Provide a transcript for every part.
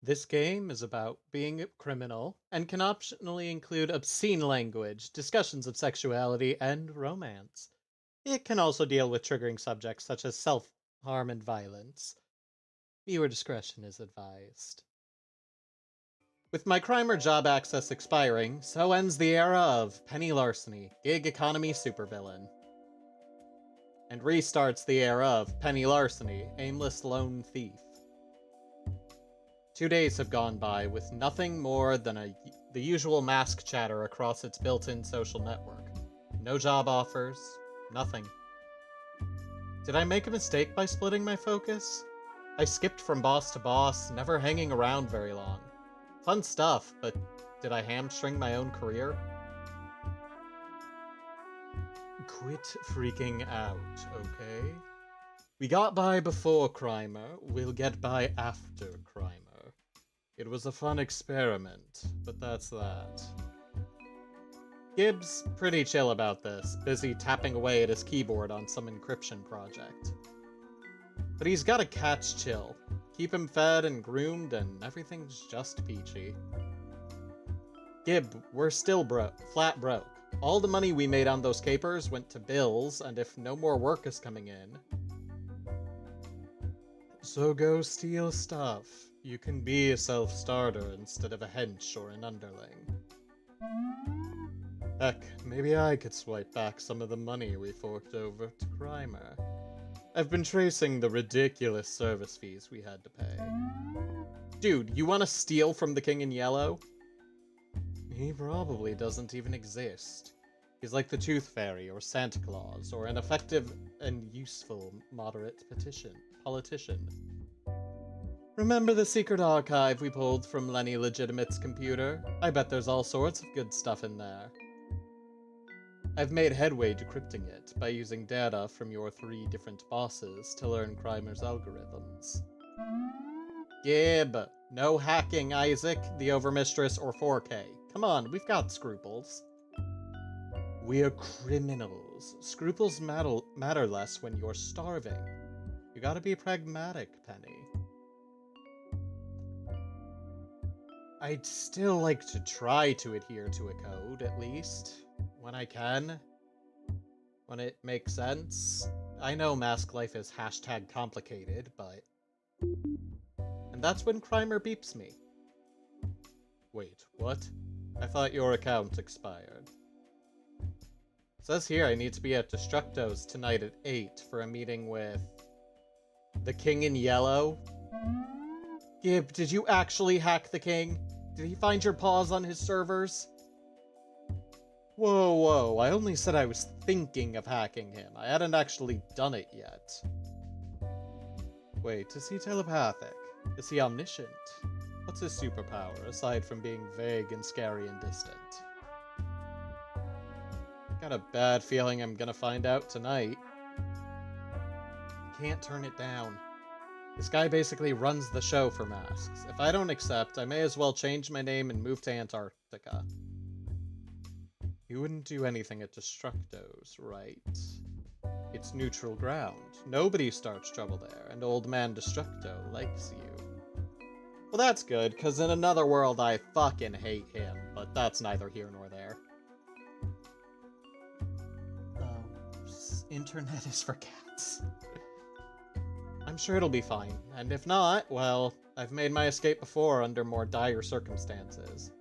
This game is about being a criminal and can optionally include obscene language, discussions of sexuality, and romance. It can also deal with triggering subjects such as self harm and violence. Viewer discretion is advised. With my Crimr job access expiring, so ends the era of Penny Larceny, gig economy supervillain. And restarts the era of Penny Larceny, aimless lone thief. 2 days have gone by with nothing more than the usual mask chatter across its built-in social network. No job offers, nothing. Did I make a mistake by splitting my focus? I skipped from boss to boss, never hanging around very long. Fun stuff, but did I hamstring my own career? Quit freaking out, okay? We got by before Crimr, we'll get by after Crimr. It was a fun experiment, but that's that. Gibbs pretty chill about this, busy tapping away at his keyboard on some encryption project. But he's gotta catch chill. Keep him fed and groomed, and everything's just peachy. Gib, we're still flat broke. All the money we made on those capers went to bills, and if no more work is coming in... So go steal stuff. You can be a self-starter instead of a hench or an underling. Heck, maybe I could swipe back some of the money we forked over to Crimr. I've been tracing the ridiculous service fees we had to pay. Dude, you want to steal from the King in Yellow? He probably doesn't even exist. He's like the Tooth Fairy or Santa Claus, or an effective and useful moderate politician. Remember the secret archive we pulled from Lenny Legitimate's computer? I bet there's all sorts of good stuff in there. I've made headway decrypting it by using data from your 3 different bosses to learn Crimr's algorithms. Gib, no hacking, Isaac, the Overmistress, or 4K. Come on, we've got scruples. We're criminals. Scruples matter less when you're starving. You gotta be pragmatic, Penny. I'd still like to try to adhere to a code, at least. When I can. When it makes sense. I know mask life is #complicated, but... And that's when Crimr beeps me. Wait, what? I thought your account expired. It says here I need to be at Destructo's tonight at 8 for a meeting with... the King in Yellow? Gib, did you actually hack the King? Did he find your paws on his servers? Whoa, I only said I was thinking of hacking him. I hadn't actually done it yet. Wait, is he telepathic? Is he omniscient? What's his superpower, aside from being vague and scary and distant? Got a bad feeling I'm gonna find out tonight. Can't turn it down. This guy basically runs the show for masks. If I don't accept, I may as well change my name and move to Antarctica. You wouldn't do anything at Destructo's, right? It's neutral ground. Nobody starts trouble there, and Old Man Destructo likes you. Well, that's good, because in another world I fucking hate him, but that's neither here nor there. Internet is for cats. I'm sure it'll be fine, and if not, well, I've made my escape before under more dire circumstances.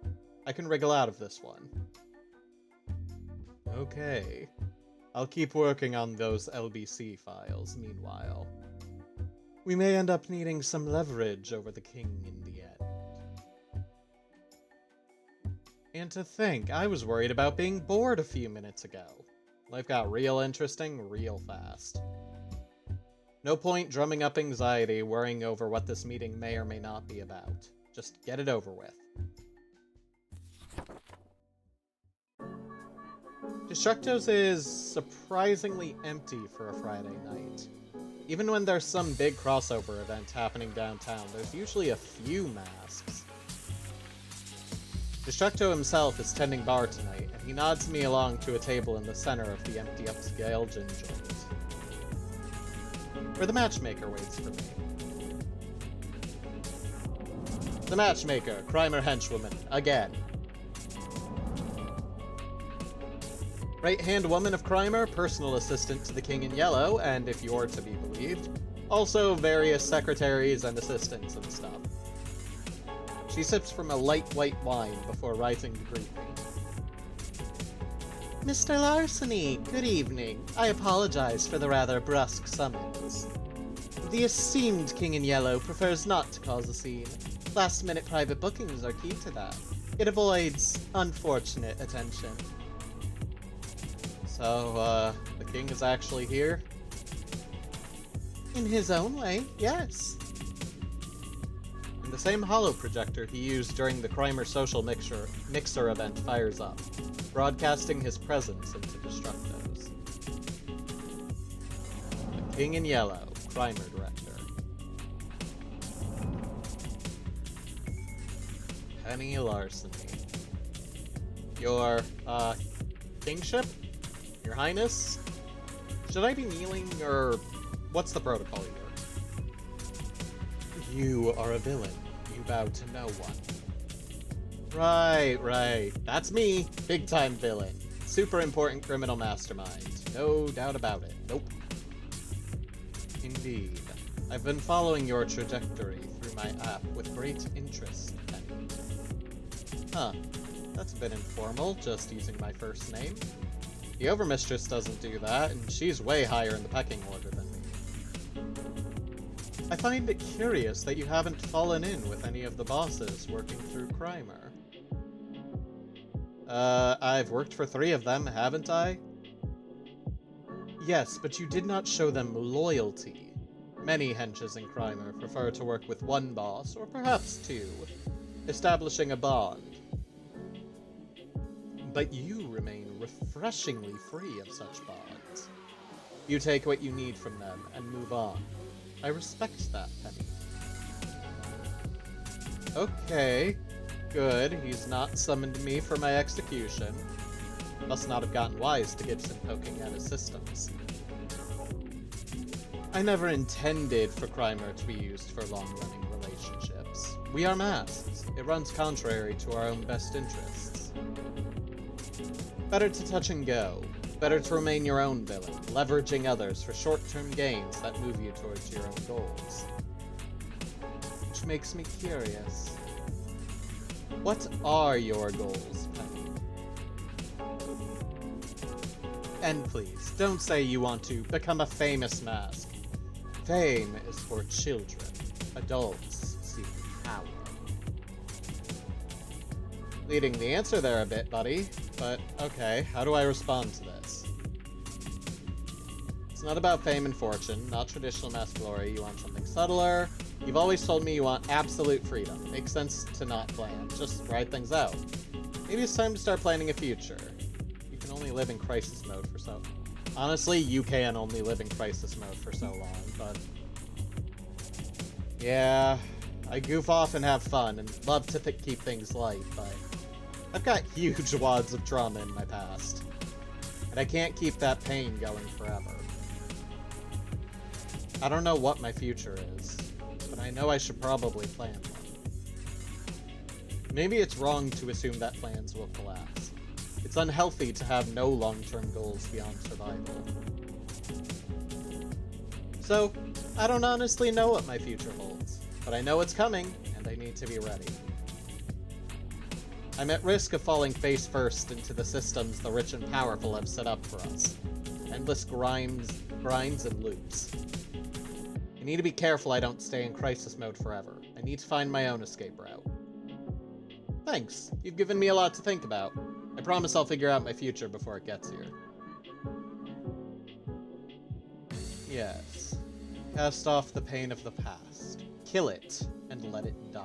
I can wriggle out of this one. Okay. I'll keep working on those LBC files meanwhile. We may end up needing some leverage over the King in the end. And to think, I was worried about being bored a few minutes ago. Life got real interesting real fast. No point drumming up anxiety, worrying over what this meeting may or may not be about. Just get it over with. Destructo's is surprisingly empty for a Friday night. Even when there's some big crossover event happening downtown, there's usually a few masks. Destructo himself is tending bar tonight, and he nods me along to a table in the center of the empty upscale gin joint, where the matchmaker waits for me. The matchmaker, Crimr henchwoman, again. Right-hand woman of Crimr, personal assistant to the King in Yellow, and if you're to be believed, also various secretaries and assistants and stuff. She sips from a light white wine before rising to greet me. Mr. Larceny, good evening. I apologize for the rather brusque summons. The esteemed King in Yellow prefers not to cause a scene. Last-minute private bookings are key to that. It avoids unfortunate attention. So, the king is actually here? In his own way, yes. And the same holo projector he used during the Crimr social mixer event fires up, broadcasting his presence into Destructos. The King in Yellow, Crimr director. Penny Larceny. Your, kingship? Your Highness? Should I be kneeling, or what's the protocol here? You are a villain. You bow to no one. Right. That's me. Big-time villain. Super important criminal mastermind. No doubt about it. Nope. Indeed. I've been following your trajectory through my app with great interest, Penny. Huh. That's a bit informal, just using my first name. The Overmistress doesn't do that, and she's way higher in the pecking order than me. I find it curious that you haven't fallen in with any of the bosses working through Crimr. I've worked for 3 of them, haven't I? Yes, but you did not show them loyalty. Many henches in Crimr prefer to work with one boss, or perhaps 2, establishing a bond. But you remain refreshingly free of such bonds. You take what you need from them and move on. I respect that, Penny. Okay, good. He's not summoned me for my execution. Must not have gotten wise to Gibson poking at his systems. I never intended for Crimr to be used for long-running relationships. We are masked. It runs contrary to our own best interests. Better to touch and go. Better to remain your own villain, leveraging others for short-term gains that move you towards your own goals. Which makes me curious. What are your goals, Penny? And please, don't say you want to become a famous mask. Fame is for children. Adults seek power. Leading the answer there a bit, buddy. But, okay, how do I respond to this? It's not about fame and fortune, not traditional mask glory. You want something subtler. You've always told me you want absolute freedom. Makes sense to not plan. Just ride things out. Maybe it's time to start planning a future. You can only live in crisis mode for so... Honestly, you can only live in crisis mode for so long, but... Yeah, I goof off and have fun, and love to keep things light, but... I've got huge wads of trauma in my past, and I can't keep that pain going forever. I don't know what my future is, but I know I should probably plan one. Maybe it's wrong to assume that plans will collapse. It's unhealthy to have no long-term goals beyond survival. So, I don't honestly know what my future holds, but I know it's coming, and I need to be ready. I'm at risk of falling face first into the systems the rich and powerful have set up for us. Endless grinds and loops. I need to be careful I don't stay in crisis mode forever. I need to find my own escape route. Thanks. You've given me a lot to think about. I promise I'll figure out my future before it gets here. Yes. Cast off the pain of the past. Kill it, and let it die.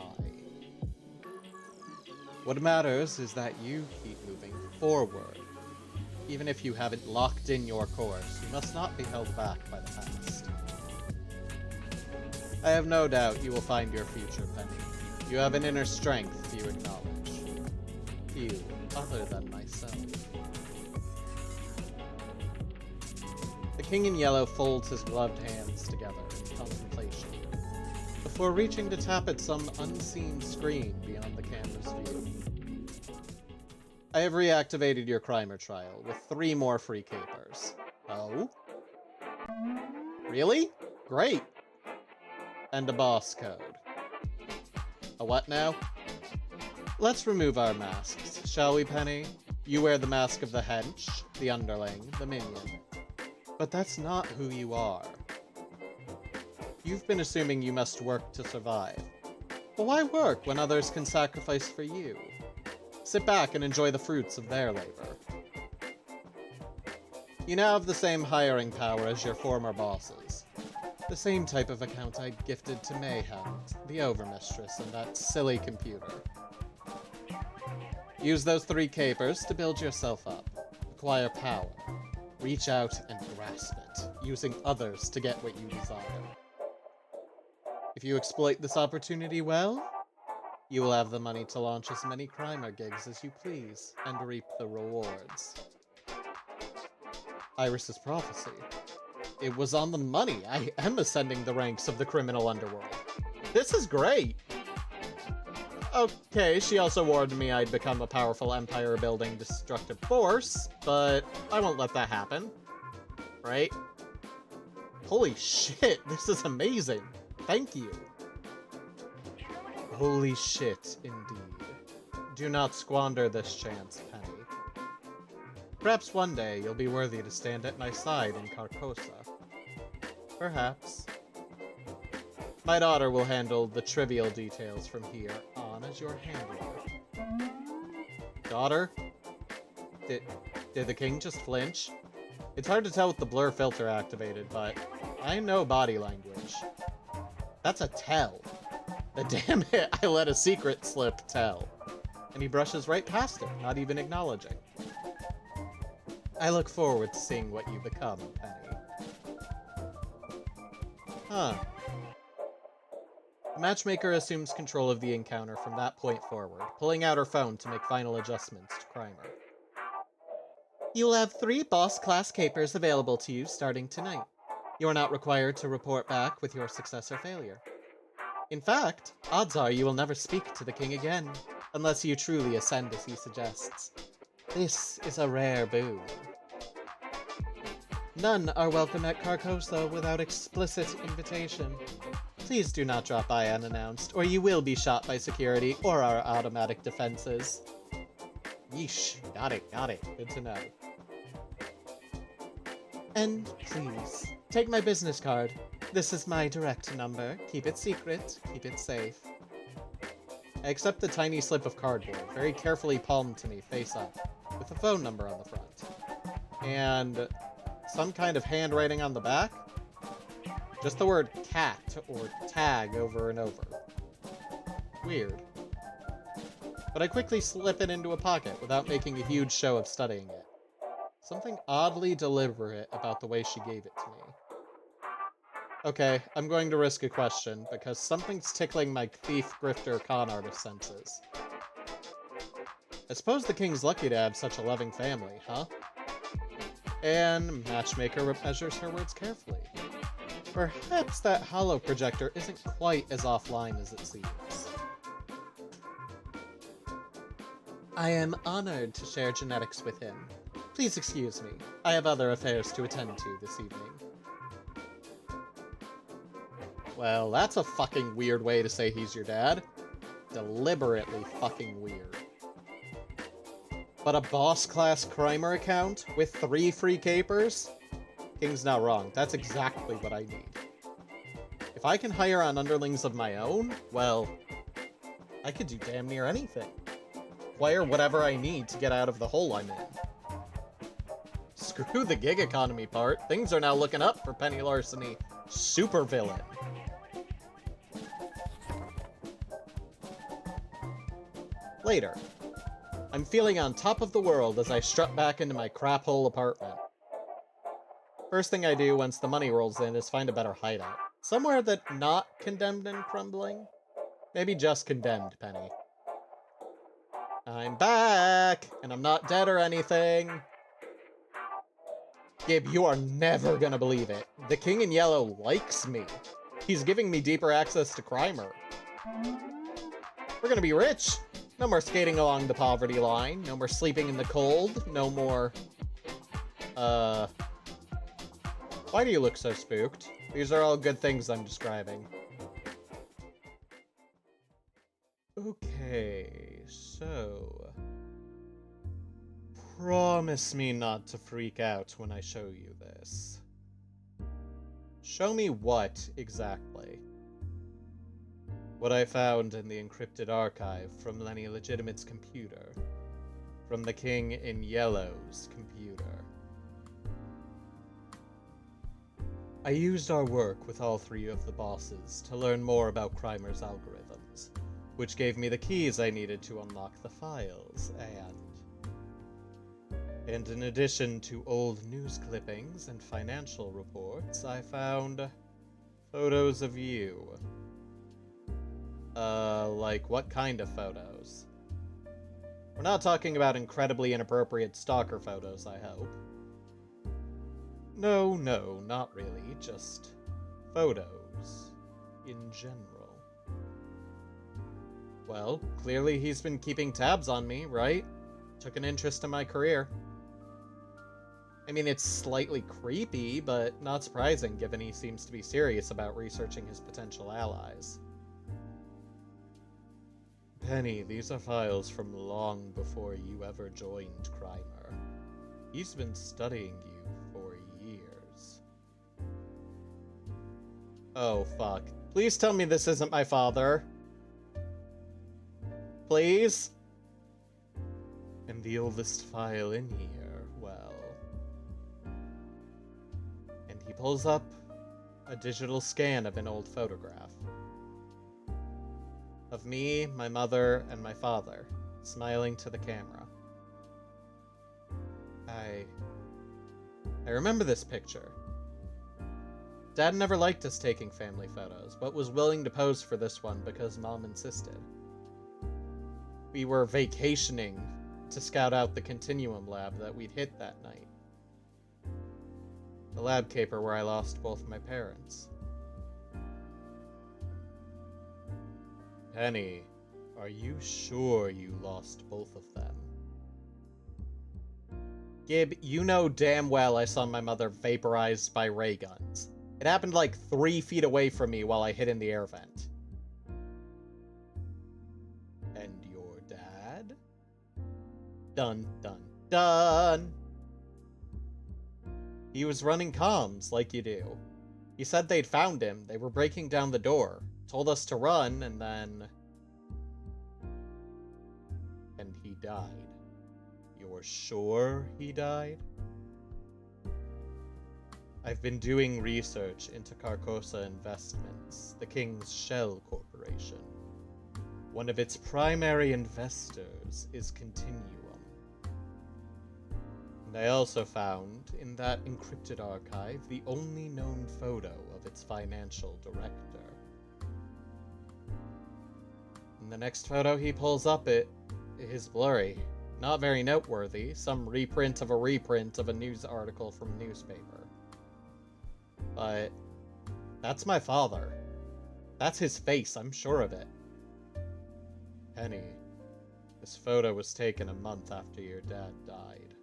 What matters is that you keep moving forward. Even if you haven't locked in your course, you must not be held back by the past. I have no doubt you will find your future, Penny. You have an inner strength few acknowledge. Few other than myself. The King in Yellow folds his gloved hands together in contemplation. before reaching to tap at some unseen screen beyond the camera's view. I have reactivated your Crimr trial with 3 more free capers. Oh? Really? Great! And a boss code. A what now? Let's remove our masks, shall we, Penny? You wear the mask of the hench, the underling, the minion. But that's not who you are. You've been assuming you must work to survive. But why work when others can sacrifice for you? Sit back and enjoy the fruits of their labor. You now have the same hiring power as your former bosses. The same type of account I gifted to Mayhem, the Overmistress, and that silly computer. Use those 3 capers to build yourself up. Acquire power. Reach out and grasp it, using others to get what you desire. If you exploit this opportunity well, you will have the money to launch as many Crimr gigs as you please, and reap the rewards. Iris's prophecy. It was on the money. I am ascending the ranks of the criminal underworld. This is great! Okay, she also warned me I'd become a powerful empire-building destructive force, but I won't let that happen. Right? Holy shit, this is amazing! Thank you! Holy shit, indeed. Do not squander this chance, Penny. Perhaps one day you'll be worthy to stand at my side in Carcosa. Perhaps. My daughter will handle the trivial details from here on as your handler. Daughter? Did the king just flinch? It's hard to tell with the blur filter activated, but I know body language. That's a tell. Damn it, I let a secret slip tell. And he brushes right past it, not even acknowledging. I look forward to seeing what you become, Penny. Huh. The matchmaker assumes control of the encounter from that point forward, pulling out her phone to make final adjustments to Crimr. You will have 3 boss-class capers available to you starting tonight. You are not required to report back with your success or failure. In fact, odds are you will never speak to the king again, unless you truly ascend as he suggests. This is a rare boon. None are welcome at Carcosa without explicit invitation. Please do not drop by unannounced, or you will be shot by security or our automatic defenses. Yeesh, got it, good to know. And please, take my business card. This is my direct number. Keep it secret, keep it safe. I accept the tiny slip of cardboard, very carefully palmed to me face up, with a phone number on the front. And some kind of handwriting on the back? Just the word cat or tag over and over. Weird. But I quickly slip it into a pocket without making a huge show of studying it. Something oddly deliberate about the way she gave it to me. Okay, I'm going to risk a question, because something's tickling my thief, grifter, con artist senses. I suppose the king's lucky to have such a loving family, huh? And matchmaker measures her words carefully. Perhaps that holo projector isn't quite as offline as it seems. I am honored to share genetics with him. Please excuse me. I have other affairs to attend to this evening. Well, that's a fucking weird way to say he's your dad. Deliberately fucking weird. But a boss-class Crimr account with 3 free capers? King's not wrong. That's exactly what I need. If I can hire on underlings of my own, well, I could do damn near anything. Acquire whatever I need to get out of the hole I'm in. Screw the gig economy part. Things are now looking up for Penny Larceny, supervillain. Later. I'm feeling on top of the world as I strut back into my crap-hole apartment. First thing I do once the money rolls in is find a better hideout. Somewhere that not condemned and crumbling. Maybe just condemned, Penny. I'm back! And I'm not dead or anything. Gib, you are never gonna believe it. The King in Yellow likes me. He's giving me deeper access to Crimr. We're gonna be rich. No more skating along the poverty line. No more sleeping in the cold. No more... Why do you look so spooked? These are all good things I'm describing. Okay, so... Promise me not to freak out when I show you this. Show me what, exactly? What I found in the encrypted archive from Lenny Legitimate's computer. From the King in Yellow's computer. I used our work with all three of the bosses to learn more about Crimr's algorithms, which gave me the keys I needed to unlock the files, and in addition to old news clippings and financial reports, I found photos of you. Like what kind of photos? We're not talking about incredibly inappropriate stalker photos, I hope. No, not really, just photos in general. Well, clearly he's been keeping tabs on me, right? Took an interest in my career. I mean, it's slightly creepy, but not surprising given he seems to be serious about researching his potential allies. Penny, these are files from long before you ever joined Crimr. He's been studying you for years. Oh, fuck. Please tell me this isn't my father. Please? And the oldest file in here, well... And he pulls up a digital scan of an old photograph. Of me, my mother, and my father, smiling to the camera. I remember this picture. Dad never liked us taking family photos, but was willing to pose for this one because Mom insisted. We were vacationing to scout out the Continuum lab that we'd hit that night. The lab caper where I lost both my parents. Penny, are you sure you lost both of them? Gib, you know damn well I saw my mother vaporized by ray guns. It happened like 3 feet away from me while I hid in the air vent. And your dad? Dun, dun, dun! He was running comms, like you do. He said they'd found him, they were breaking down the door. Told us to run, and then... And he died. You're sure he died? I've been doing research into Carcosa Investments, the King's Shell Corporation. One of its primary investors is Continuum. And I also found, in that encrypted archive, the only known photo of its financial director. And the next photo he pulls up, it is blurry. Not very noteworthy. Some reprint of a news article from a newspaper. But that's my father. That's his face, I'm sure of it. Penny, this photo was taken a month after your dad died.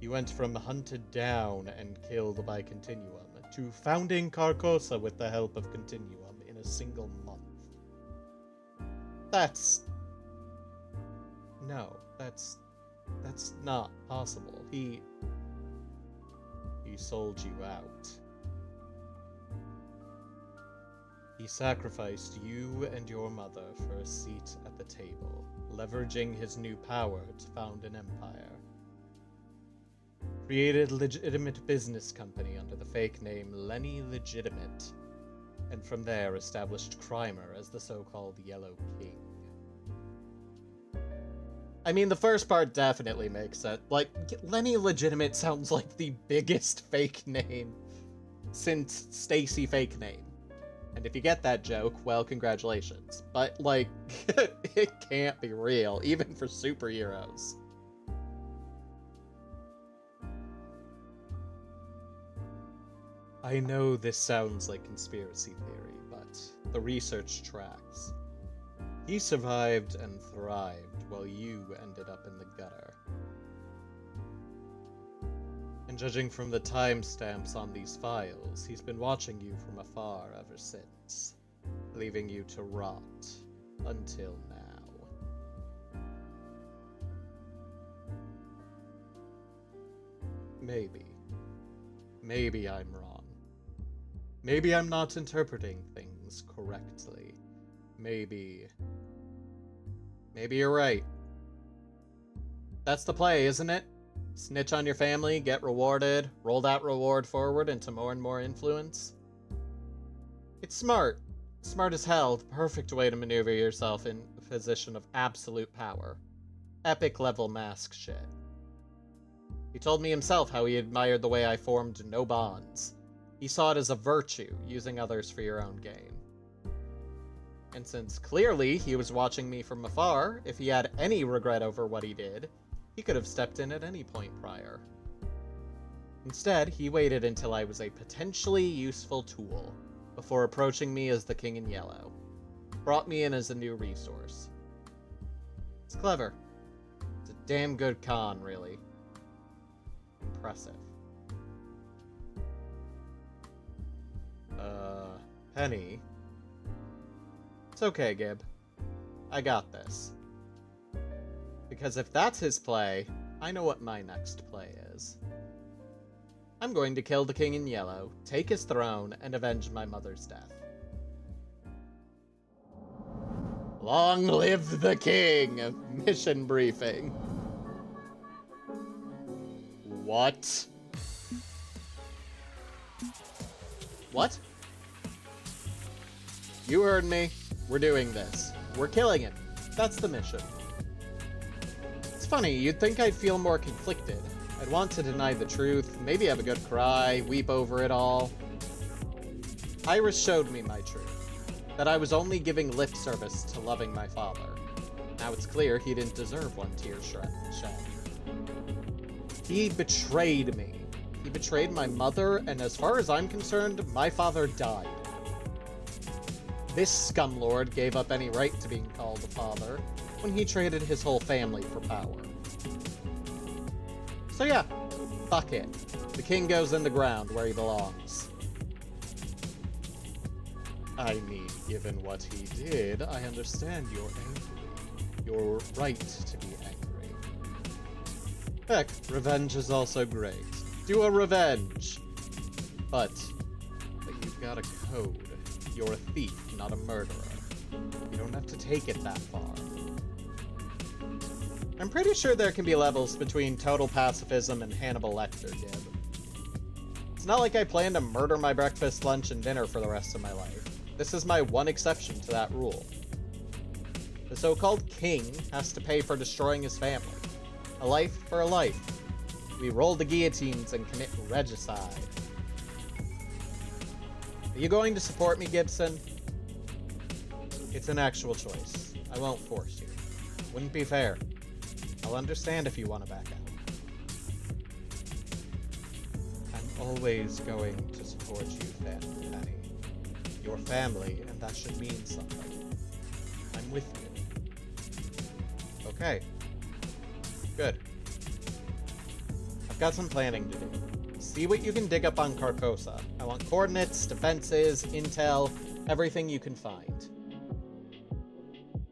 He went from hunted down and killed by Continuum to founding Carcosa with the help of Continuum in a single month. That's not possible. He sold you out. He sacrificed you and your mother for a seat at the table, leveraging his new power to found an empire. Created a legitimate business company under the fake name Lenny Legitimate, and from there established Crimr as the so-called Yellow King. I mean, the first part definitely makes sense. Like, Lenny Legitimate sounds like the biggest fake name since Stacy Fake Name. And if you get that joke, well, congratulations. But, like, it can't be real, even for superheroes. I I know this sounds like conspiracy theory, but the research tracks. He survived and thrived while you ended up in the gutter. And judging from the timestamps on these files, he's been watching you from afar ever since, leaving you to rot until now. Maybe I'm wrong. Maybe I'm not interpreting things correctly. Maybe you're right. That's the play, isn't it? Snitch on your family, get rewarded, roll that reward forward into more and more influence. It's smart. Smart as hell, the perfect way to maneuver yourself in a position of absolute power. Epic level mask shit. He told me himself how he admired the way I formed no bonds. He saw it as a virtue, using others for your own gain. And since clearly he was watching me from afar, if he had any regret over what he did, he could have stepped in at any point prior. Instead, he waited until I was a potentially useful tool, before approaching me as the King in Yellow. Brought me in as a new resource. It's clever. It's a damn good con, really. Impressive. Penny. It's okay, Gib. I got this. Because if that's his play, I know what my next play is. I'm going to kill the King in Yellow, take his throne, and avenge my mother's death. Long live the King! Mission briefing. What? What? You heard me. We're doing this. We're killing him. That's the mission. It's funny, you'd think I'd feel more conflicted. I'd want to deny the truth, maybe have a good cry, weep over it all. Iris showed me my truth. That I was only giving lip service to loving my father. Now it's clear he didn't deserve one tear shed. He betrayed me. He betrayed my mother, and as far as I'm concerned, my father died. This scumlord gave up any right to being called a father when he traded his whole family for power. So yeah, fuck it. The king goes in the ground where he belongs. I mean, given what he did, I understand you're angry. You're right to be angry. Heck, revenge is also great. Do a revenge! But you've got a code. You're a thief, not a murderer. You don't have to take it that far. I'm pretty sure there can be levels between total pacifism and Hannibal Lecter, Gib. It's not like I plan to murder my breakfast, lunch, and dinner for the rest of my life. This is my one exception to that rule. The so-called king has to pay for destroying his family. A life for a life. We roll the guillotines and commit regicide. Are you going to support me, Gibson? It's an actual choice. I won't force you. Wouldn't be fair. I'll understand if you want to back out. I'm always going to support you, Penny. Your family, and that should mean something. I'm with you. Okay. Good. I've got some planning to do. See what you can dig up on Carcosa. I want coordinates, defenses, intel, everything you can find.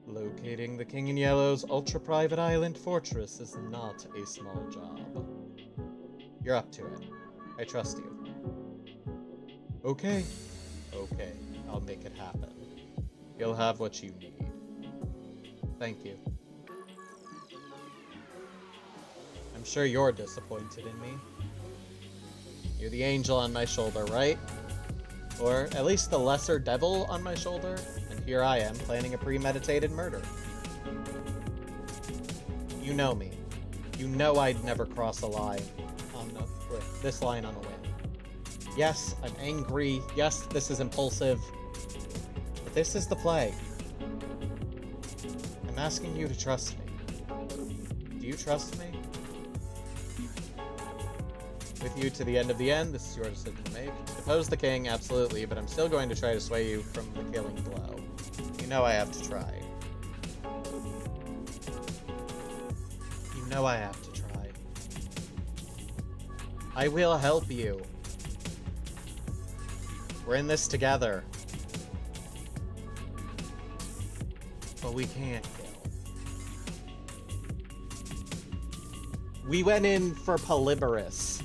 Locating the King in Yellow's ultra-private island fortress is not a small job. You're up to it. I trust you. Okay. Okay, I'll make it happen. You'll have what you need. Thank you. I'm sure you're disappointed in me. You're the angel on my shoulder, right? Or at least the lesser devil on my shoulder, and here I am planning a premeditated murder. You know me. You know I'd never cross a line on this line on a whim. Yes, I'm angry. Yes, this is impulsive. But this is the play. I'm asking you to trust me. Do you trust me? With you to the end of the end, this is your decision to make. Depose the king, absolutely, but I'm still going to try to sway you from the killing blow. You know I have to try. You know I have to try. I will help you. We're in this together. But we can't kill. We went in for Polyborus.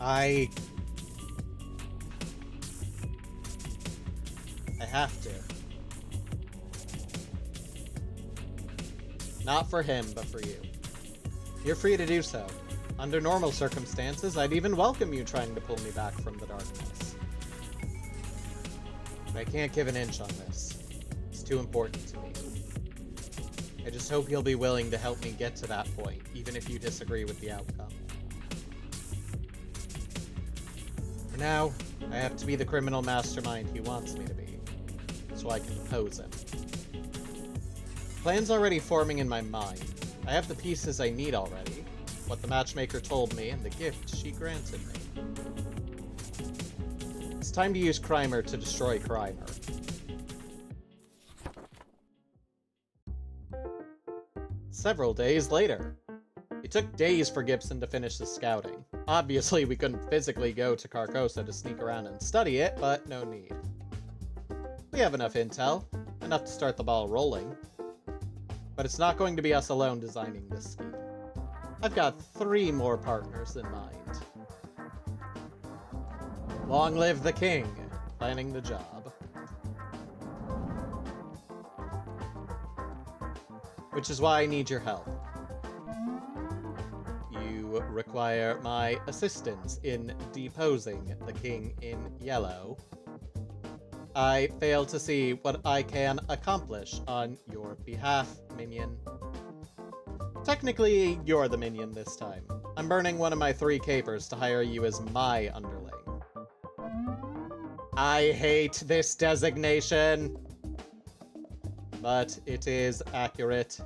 I have to. Not for him, but for you. You're free to do so. Under normal circumstances, I'd even welcome you trying to pull me back from the darkness. But I can't give an inch on this. It's too important to me. I just hope you'll be willing to help me get to that point, even if you disagree with the outcome. For now, I have to be the criminal mastermind he wants me to be, so I can oppose him. Plan's already forming in my mind. I have the pieces I need already, what the matchmaker told me, and the gift she granted me. It's time to use Crimr to destroy Crimr. Several days later. It took days for Gibson to finish the scouting. Obviously, we couldn't physically go to Carcosa to sneak around and study it, but no need. We have enough intel, enough to start the ball rolling. But it's not going to be us alone designing this scheme. I've got 3 more partners in mind. Long live the king, planning the job. Which is why I need your help. You require my assistance in deposing the king in yellow. I fail to see what I can accomplish on your behalf, minion. Technically, you're the minion this time. I'm burning one of my 3 capers to hire you as my underling. I hate this designation, but it is accurate.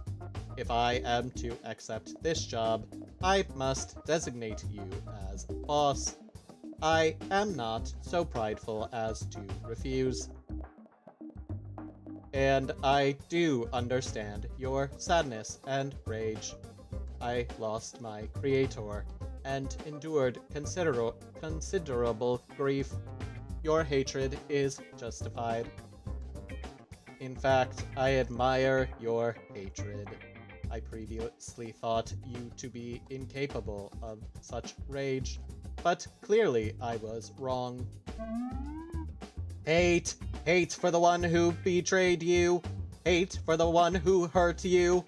If I am to accept this job, I must designate you as boss. I am not so prideful as to refuse. And I do understand your sadness and rage. I lost my creator and endured considerable grief. Your hatred is justified. In fact, I admire your hatred. I previously thought you to be incapable of such rage, but clearly I was wrong. Hate! Hate for the one who betrayed you! Hate for the one who hurt you!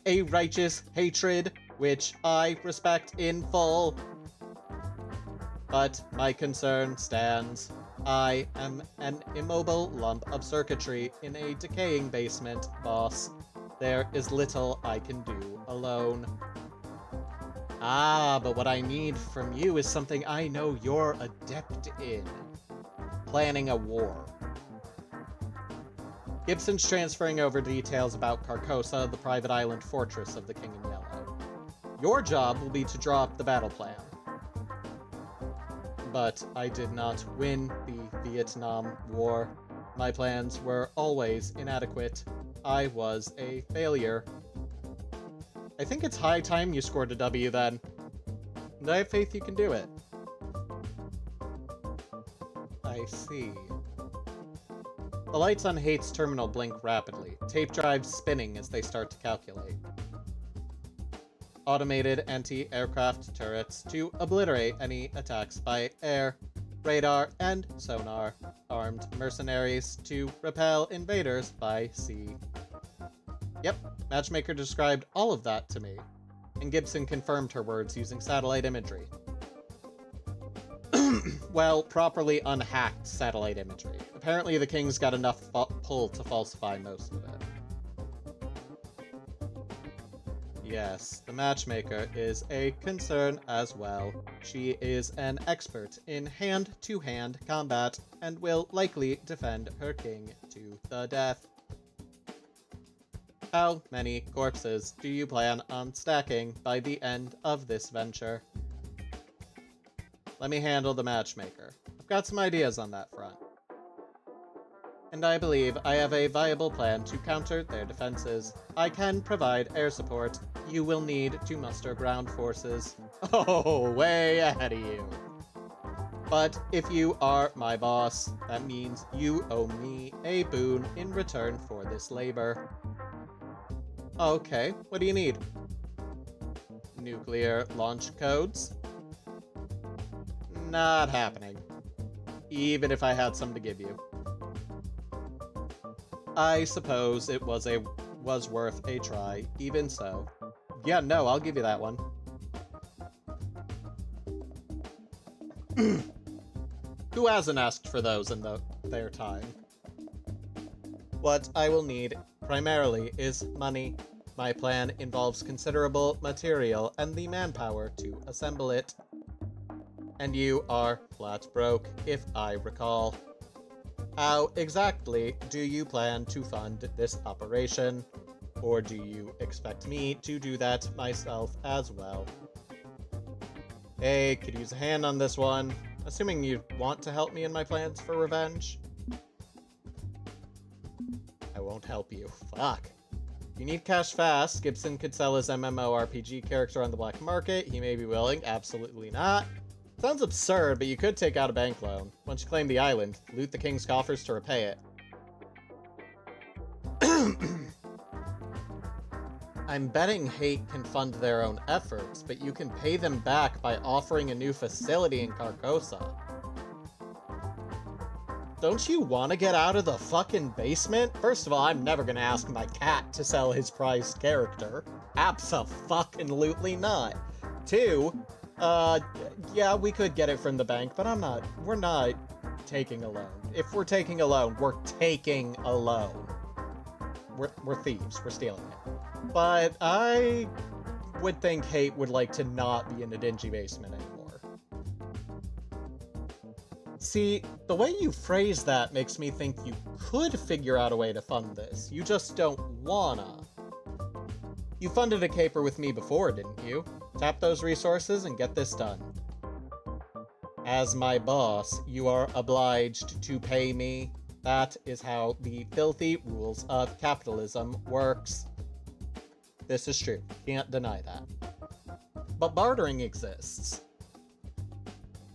A righteous hatred, which I respect in full. But my concern stands. I am an immobile lump of circuitry in a decaying basement, boss. There is little I can do alone. Ah, but what I need from you is something I know you're adept in. Planning a war. Gibson's transferring over details about Carcosa, the private island fortress of the King in Yellow. Your job will be to draw up the battle plan. But I did not win the Vietnam War. My plans were always inadequate. I was a failure. I think it's high time you scored a W then. And I have faith you can do it. I see. The lights on Hate's terminal blink rapidly, tape drives spinning as they start to calculate. Automated anti-aircraft turrets to obliterate any attacks by air, radar, and sonar. Armed mercenaries to repel invaders by sea. Yep, Matchmaker described all of that to me, and Gibson confirmed her words using satellite imagery. Well, properly unhacked satellite imagery. Apparently the King's got enough pull to falsify most of it. Yes, the matchmaker is a concern as well. She is an expert in hand-to-hand combat and will likely defend her king to the death. How many corpses do you plan on stacking by the end of this venture? Let me handle the matchmaker. I've got some ideas on that front. And I believe I have a viable plan to counter their defenses. I can provide air support. You will need to muster ground forces. Oh, way ahead of you. But if you are my boss, that means you owe me a boon in return for this labor. Okay, what do you need? Nuclear launch codes? Not happening. Even if I had some to give you. I suppose it was worth a try, even so. Yeah, no, I'll give you that one. Who hasn't asked for those in their time? What I will need, primarily, is money. My plan involves considerable material and the manpower to assemble it. And you are flat broke, if I recall. How exactly do you plan to fund this operation? Or do you expect me to do that myself as well? Hey, could use a hand on this one. Assuming you want to help me in my plans for revenge. I won't help you. Fuck. You need cash fast. Gibson could sell his MMORPG character on the black market. He may be willing. Absolutely not. Sounds absurd, but you could take out a bank loan. Once you claim the island, loot the king's coffers to repay it. I'm betting Hate can fund their own efforts, but you can pay them back by offering a new facility in Carcosa. Don't you want to get out of the fucking basement? First of all, I'm never gonna ask my cat to sell his prized character. Abso-fucking-lutely not. Two, yeah, we could get it from the bank, but we're not taking a loan. If we're taking a loan, we're taking a loan. We're thieves, we're stealing it. But I would think Hate would like to not be in a dingy basement anymore. See, the way you phrase that makes me think you could figure out a way to fund this. You just don't wanna. You funded a caper with me before, didn't you? Tap those resources and get this done. As my boss, you are obliged to pay me. That is how the filthy rules of capitalism works. This is true. Can't deny that. But bartering exists.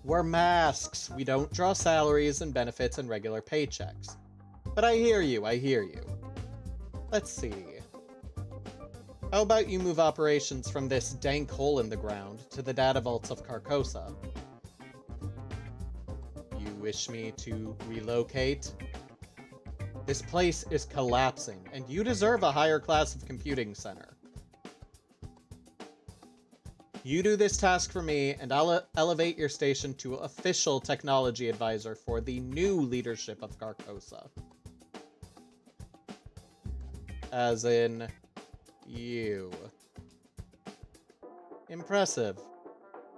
We're masks. We don't draw salaries and benefits and regular paychecks. But I hear you, I hear you. Let's see. How about you move operations from this dank hole in the ground to the data vaults of Carcosa? You wish me to relocate? This place is collapsing, and you deserve a higher class of computing center. You do this task for me, and I'll elevate your station to official technology advisor for the new leadership of Carcosa. As in, you. Impressive.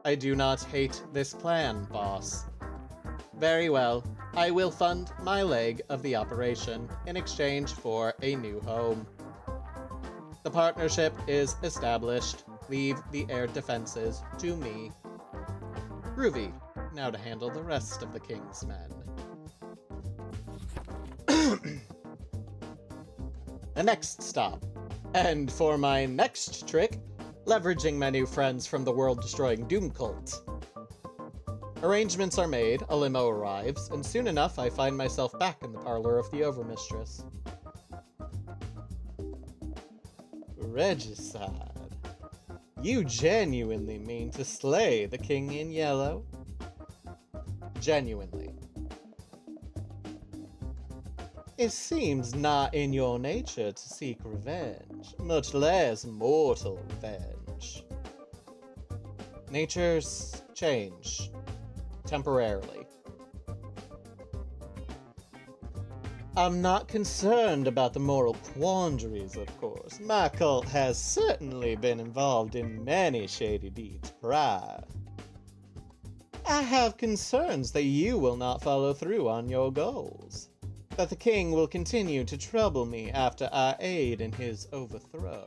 I do not hate this plan, boss. Very well. I will fund my leg of the operation in exchange for a new home. The partnership is established. Leave the air defenses to me. Groovy. Now to handle the rest of the king's men. The next stop. And for my next trick, leveraging my new friends from the world-destroying Doom Cult. Arrangements are made, a limo arrives, and soon enough I find myself back in the parlor of the Overmistress. Regicide, you genuinely mean to slay the King in Yellow? Genuinely. It seems not in your nature to seek revenge, much less mortal revenge. Natures change. Temporarily. I'm not concerned about the moral quandaries, of course. My cult has certainly been involved in many shady deeds prior. I have concerns that you will not follow through on your goals. That the king will continue to trouble me after I aid in his overthrow.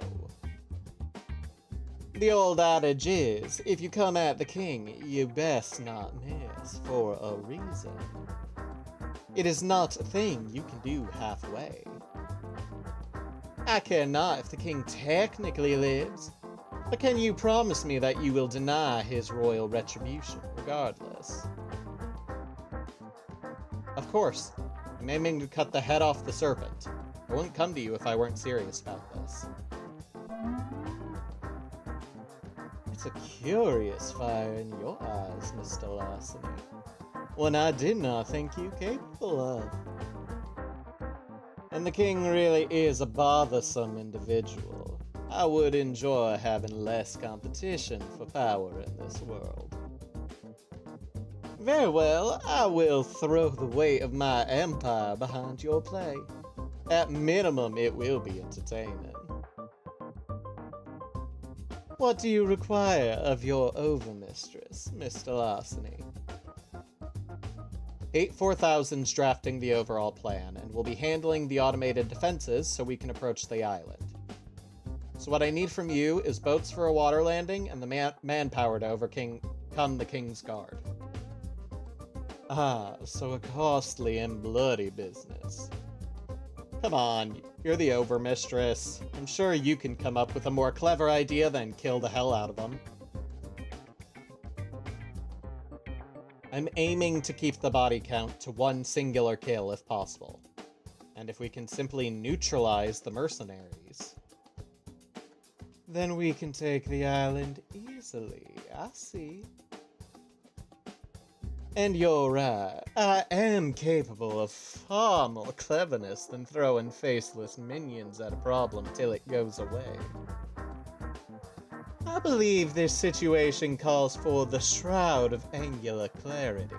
The old adage is, if you come at the king, you best not miss, for a reason. It is not a thing you can do halfway. I care not if the king technically lives, but can you promise me that you will deny his royal retribution regardless? Of course, I'm aiming to cut the head off the serpent. I wouldn't come to you if I weren't serious about this. It's a curious fire in your eyes, Mr. Larceny. One I did not think you capable of. And the king really is a bothersome individual. I would enjoy having less competition for power in this world. Very well, I will throw the weight of my empire behind your play. At minimum, it will be entertaining. What do you require of your overmistress, Mr. Larceny? 4000's drafting the overall plan, and will be handling the automated defenses so we can approach the island. So what I need from you is boats for a water landing and the manpower to overcome the King's Guard. Ah, so a costly and bloody business. Come on, you're the overmistress. I'm sure you can come up with a more clever idea than kill the hell out of them. I'm aiming to keep the body count to 1 singular kill if possible. And if we can simply neutralize the mercenaries, then we can take the island easily. I see. And you're right, I am capable of far more cleverness than throwing faceless minions at a problem till it goes away. I believe this situation calls for the Shroud of Angular Clarity.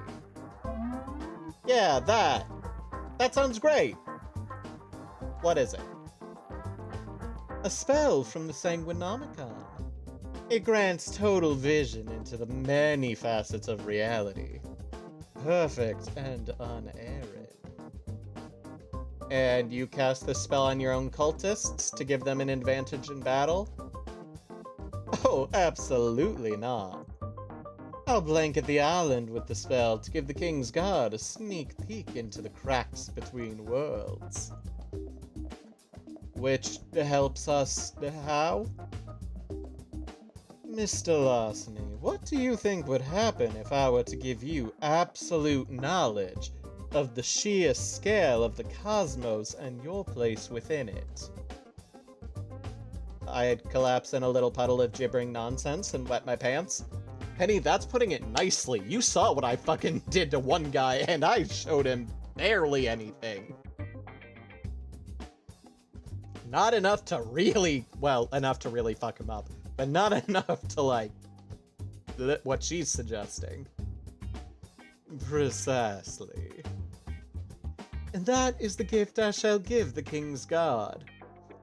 Yeah, that sounds great! What is it? A spell from the Sanguinomicon. It grants total vision into the many facets of reality. Perfect and unerring. And you cast this spell on your own cultists to give them an advantage in battle? Oh, absolutely not. I'll blanket the island with the spell to give the King's Guard a sneak peek into the cracks between worlds. Which helps us how? Mr. Larceny, what do you think would happen if I were to give you absolute knowledge of the sheer scale of the cosmos and your place within it? I'd collapse in a little puddle of gibbering nonsense and wet my pants. Penny, that's putting it nicely. You saw what I fucking did to one guy, and I showed him barely anything. Not enough to really, well, enough to really fuck him up. But not enough to, like, what she's suggesting. Precisely. And that is the gift I shall give the King's Guard.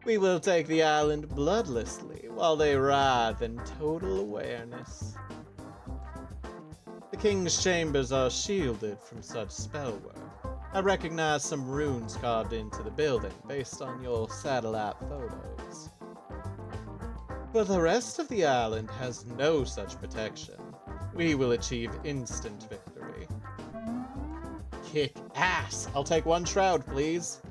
We will take the island bloodlessly, while they writhe in total awareness. The King's chambers are shielded from such spell work. I recognize some runes carved into the building, based on your satellite photos. But the rest of the island has no such protection. We will achieve instant victory. Kick ass! I'll take 1 shroud, please.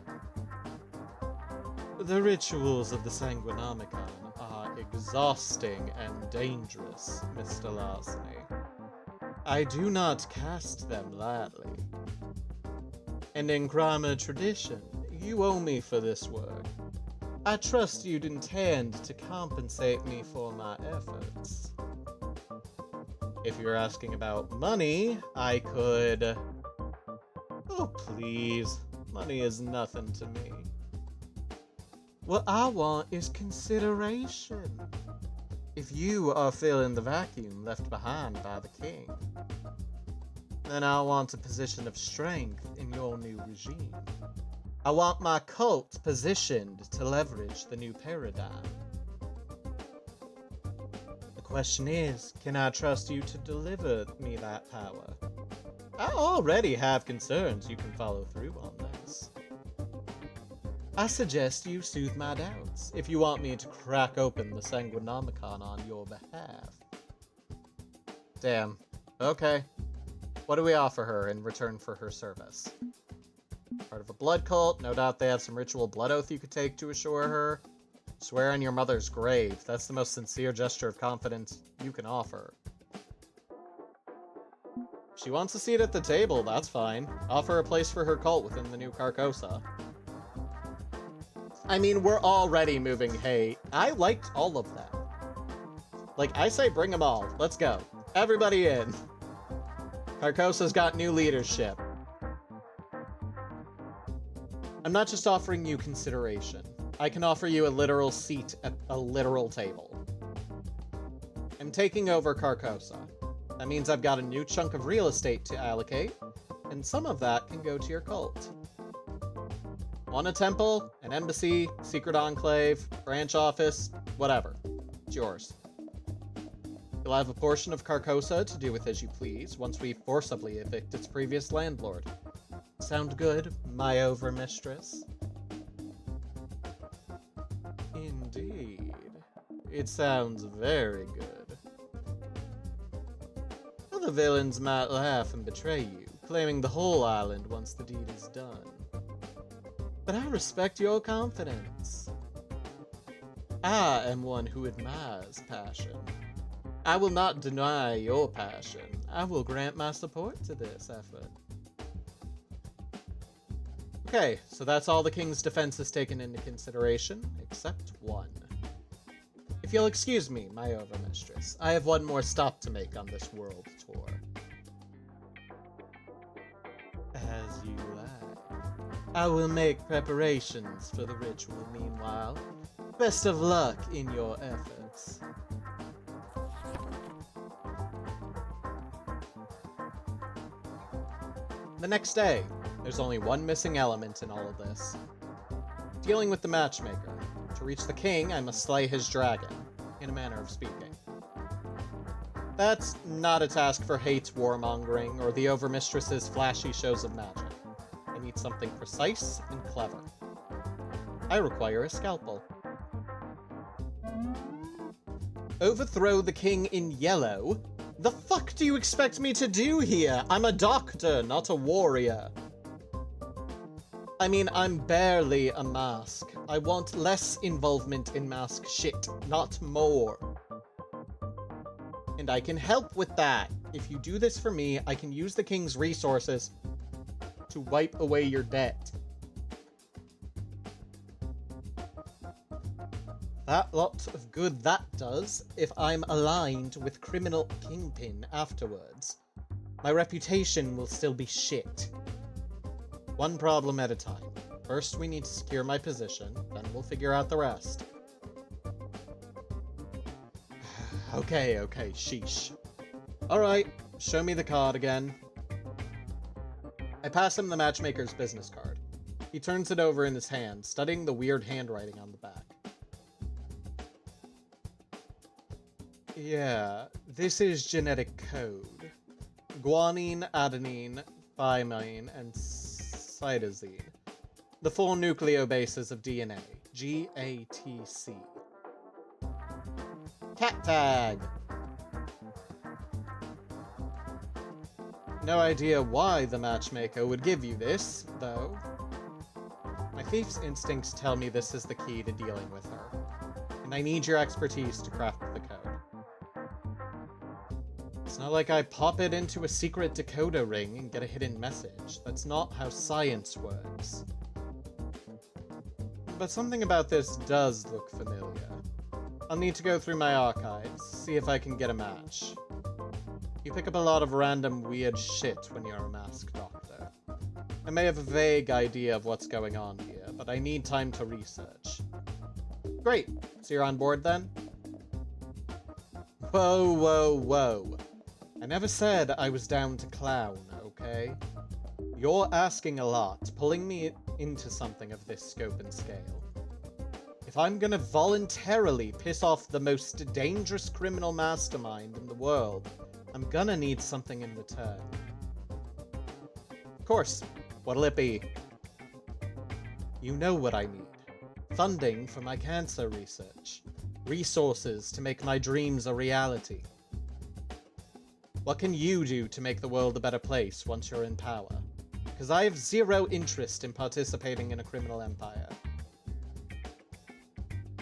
The rituals of the Sanguinomicon are exhausting and dangerous, Mr. Larceny. I do not cast them lightly. And in Crimr tradition, you owe me for this work. I trust you'd intend to compensate me for my efforts. If you're asking about money, I could... Oh, please. Money is nothing to me. What I want is consideration. If you are filling the vacuum left behind by the king, then I want a position of strength in your new regime. I want my cult positioned to leverage the new paradigm. The question is, can I trust you to deliver me that power? I already have concerns you can follow through on this. I suggest you soothe my doubts if you want me to crack open the Sanguinomicon on your behalf. Damn. Okay. What do we offer her in return for her service? Part of a blood cult, no doubt they have some ritual blood oath you could take to assure her. Swear on your mother's grave, that's the most sincere gesture of confidence you can offer. If she wants a seat at the table, that's fine. Offer a place for her cult within the new Carcosa. I mean, we're already moving hay. I liked all of them. Like, I say bring them all. Let's go. Everybody in. Carcosa's got new leadership. I'm not just offering you consideration. I can offer you a literal seat at a literal table. I'm taking over Carcosa. That means I've got a new chunk of real estate to allocate, and some of that can go to your cult. Want a temple, an embassy, secret enclave, branch office, whatever. It's yours. You'll have a portion of Carcosa to do with as you please once we forcibly evict its previous landlord. Sound good, my overmistress? Indeed. It sounds very good. Other villains might laugh and betray you, claiming the whole island once the deed is done. But I respect your confidence. I am one who admires passion. I will not deny your passion. I will grant my support to this effort. Okay, so that's all the king's defenses taken into consideration, except one. If you'll excuse me, my overmistress, I have one more stop to make on this world tour. As you like. I will make preparations for the ritual meanwhile. Best of luck in your efforts. The next day, there's only one missing element in all of this. Dealing with the matchmaker. To reach the king, I must slay his dragon, in a manner of speaking. That's not a task for Hate's warmongering or the overmistress's flashy shows of magic. I need something precise and clever. I require a scalpel. Overthrow the king in yellow? The fuck do you expect me to do here? I'm a doctor, not a warrior. I mean, I'm barely a mask. I want less involvement in mask shit, not more. And I can help with that. If you do this for me, I can use the king's resources to wipe away your debt. That lot of good that does if I'm aligned with criminal kingpin afterwards. My reputation will still be shit. One problem at a time. First, we need to secure my position, then we'll figure out the rest. Okay, sheesh. Alright, show me the card again. I pass him the matchmaker's business card. He turns it over in his hand, studying the weird handwriting on the back. Yeah, this is genetic code. Guanine, adenine, thymine, and cytosine. The 4 nucleobases of DNA. GATC. Cat tag! No idea why the matchmaker would give you this, though. My thief's instincts tell me this is the key to dealing with her, and I need your expertise to craft the code. It's not like I pop it into a secret decoder ring and get a hidden message. That's not how science works. But something about this does look familiar. I'll need to go through my archives, see if I can get a match. You pick up a lot of random weird shit when you're a masked doctor. I may have a vague idea of what's going on here, but I need time to research. Great, so you're on board then? Whoa. I never said I was down to clown, okay? You're asking a lot. Pulling me into something of this scope and scale. If I'm gonna voluntarily piss off the most dangerous criminal mastermind in the world, I'm gonna need something in return. Of course, what'll it be? You know what I need. Funding for my cancer research. Resources to make my dreams a reality. What can you do to make the world a better place once you're in power? Because I have zero interest in participating in a criminal empire.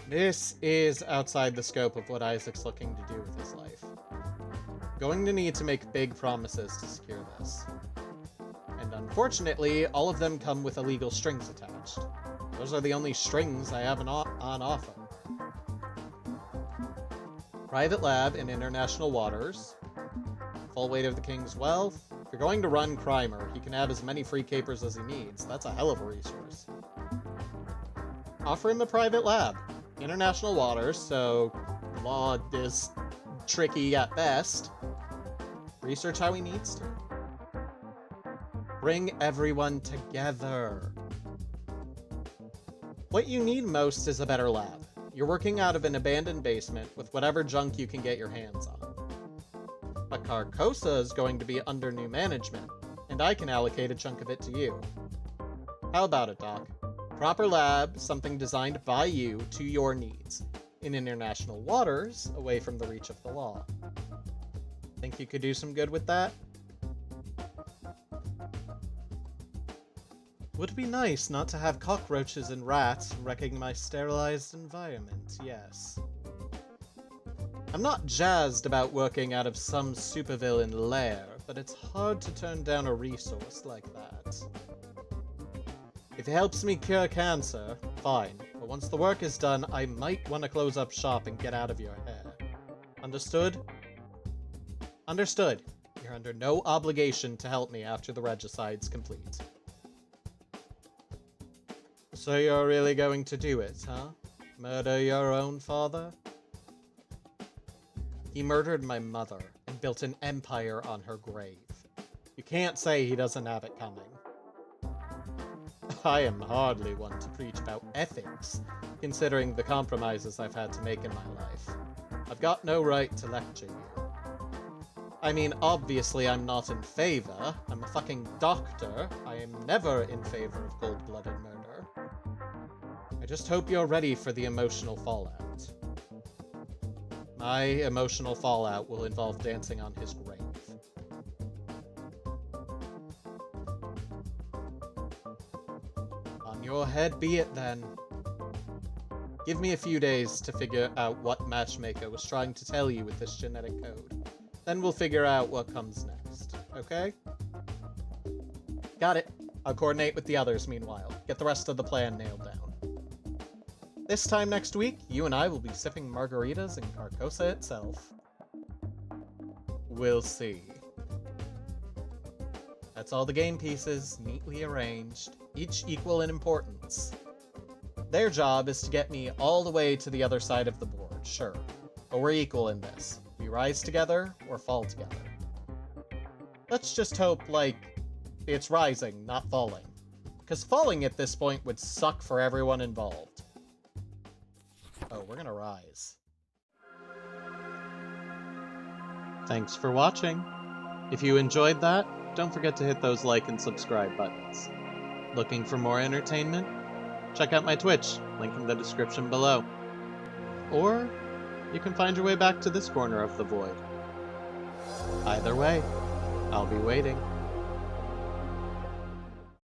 This is outside the scope of what Isaac's looking to do with his life. Going to need to make big promises to secure this. And unfortunately, all of them come with illegal strings attached. Those are the only strings I have on offer. Private lab in international waters. Full weight of the king's wealth. If you're going to run Crimr, he can have as many free capers as he needs. That's a hell of a resource. Offer him a private lab. International waters, so the law is tricky at best. Research how he needs to. Bring everyone together. What you need most is a better lab. You're working out of an abandoned basement with whatever junk you can get your hands on. But Carcosa is going to be under new management, and I can allocate a chunk of it to you. How about it, Doc? Proper lab, something designed by you to your needs. In international waters, away from the reach of the law. Think you could do some good with that? Would be nice not to have cockroaches and rats wrecking my sterilized environment, yes. I'm not jazzed about working out of some supervillain lair, but it's hard to turn down a resource like that. If it helps me cure cancer, fine, but once the work is done, I might want to close up shop and get out of your hair. Understood? Understood. You're under no obligation to help me after the regicide's complete. So you're really going to do it, huh? Murder your own father? He murdered my mother and built an empire on her grave. You can't say he doesn't have it coming. I am hardly one to preach about ethics, considering the compromises I've had to make in my life. I've got no right to lecture you. I mean, obviously I'm not in favor. I'm a fucking doctor. I am never in favor of cold-blooded murder. I just hope you're ready for the emotional fallout. My emotional fallout will involve dancing on his grave. On your head be it then. Give me a few days to figure out what Matchmaker was trying to tell you with this genetic code. Then we'll figure out what comes next, okay? Got it. I'll coordinate with the others meanwhile. Get the rest of the plan nailed down. This time next week, you and I will be sipping margaritas in Carcosa itself. We'll see. That's all the game pieces, neatly arranged, each equal in importance. Their job is to get me all the way to the other side of the board, sure. But we're equal in this. We rise together, or fall together. Let's just hope, it's rising, not falling. Because falling at this point would suck for everyone involved. Oh, we're gonna rise. Thanks for watching. If you enjoyed that, don't forget to hit those like and subscribe buttons. Looking for more entertainment? Check out my Twitch, link in the description below. Or you can find your way back to this corner of the void. Either way, I'll be waiting.